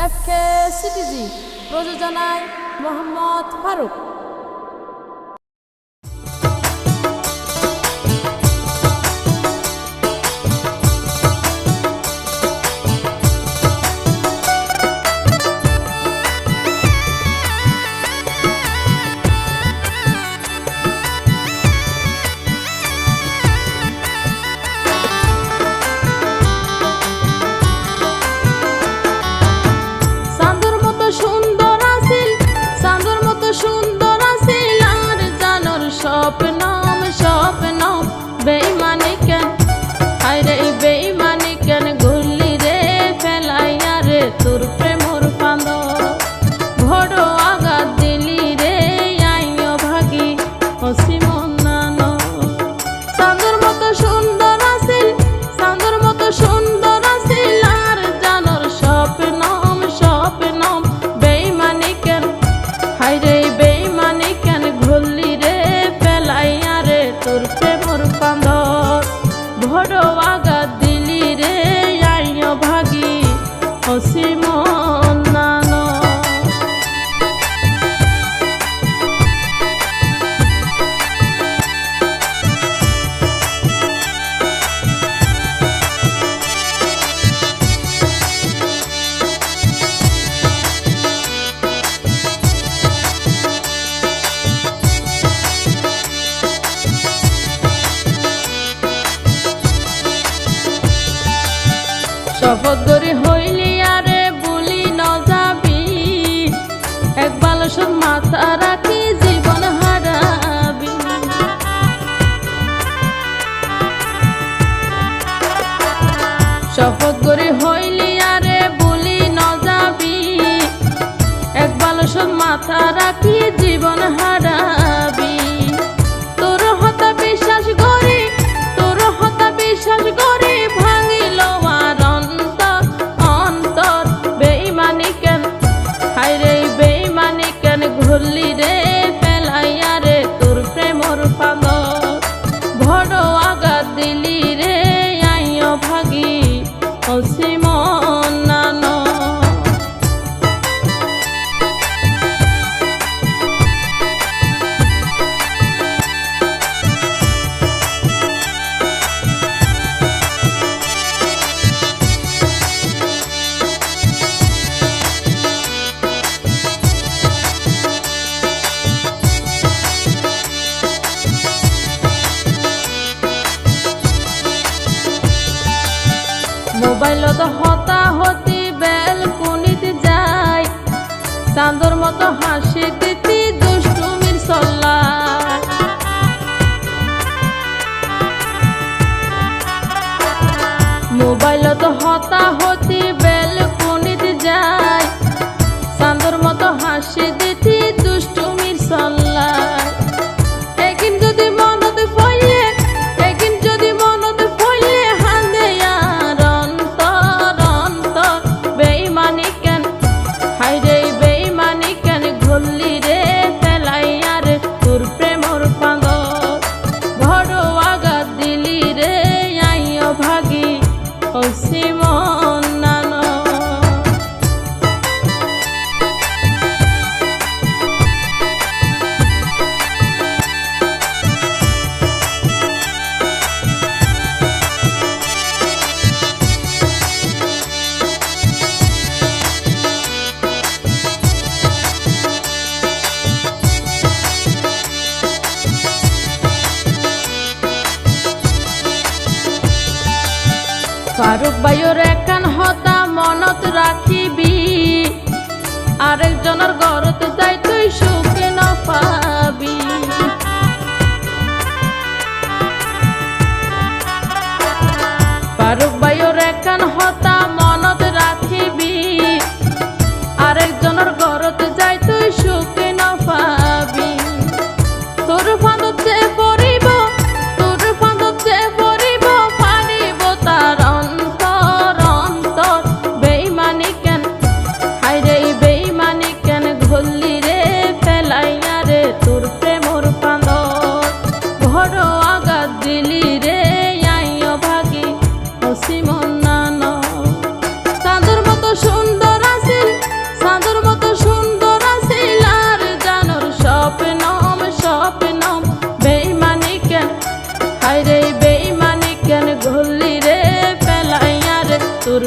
এফকে CTG প্রযোজনায় মোহাম্মদ ফারুক। স্বপ্নম বেইমানি কেন হায়রে বেইমানি কেন ঘুরলি রে ফেলাইয়া রে তোর প্রেমর ফাঁদ বড় আঘাত দিলি রে আইও ভাগি অসীমন নানো চাঁদের মতো সুন্দর আছিল চাঁদের মতো সুন্দর আছিল আর জানোর স্বপ্নম স্বপ্নম বেইমানি কেন হায়রে বেইমানি কেন ঘুরলি রে তোর প্রেমর পান্দর বড় আঘাত দিলি রে আইও ভাগি অসীমন নানো শপথ করে হইলি আরে বলি ন যাবি একবার সব মাথা রাখি জীবন হারাবি শপথ করে হইলি আরে বলি ন যাবি একবার সব মাথা রাখি জীবন হারাবি তোর হতা বিশ্বাস করি তোর হতা বিশ্বাস করি ভাঙিল ঘুরলি রে ফেলাইয়া রে তোর প্রেমর ফাঁদ বড় আঘাত দিলি রে আইও ভাগি অসীমন নানো মোবাইলত হতাহতি বেলকুনিতে যাই চাঁদর মতো হাসি দিতি দুষ্টুমির সল্লা মোবাইলত হতাহতি বেলকুনিতে যাই চাঁদর মতো হাসি দিতি দুষ্টুমির সল্লা একদিন যদি মনত পড়লে একদিন যদি মনত পড়লে অসীমন নানো ফারুক ভাইয়ের একান হতা মনত রাখিবি আরেকজনের ঘরত যাই তুই সুখে না পাবি ফারুক ভাইয়ের একান হতা মনত রাখিবি আরেকজনের ঘরত যাই তুই সুখে না পাবি তোর ফাঁদত যে পড়িব তোর ফাঁদত যে পড়িব পারিব তার অন্তর হায় রে বেঈমানি কেন গলি রে পেলাইয়া রে তোর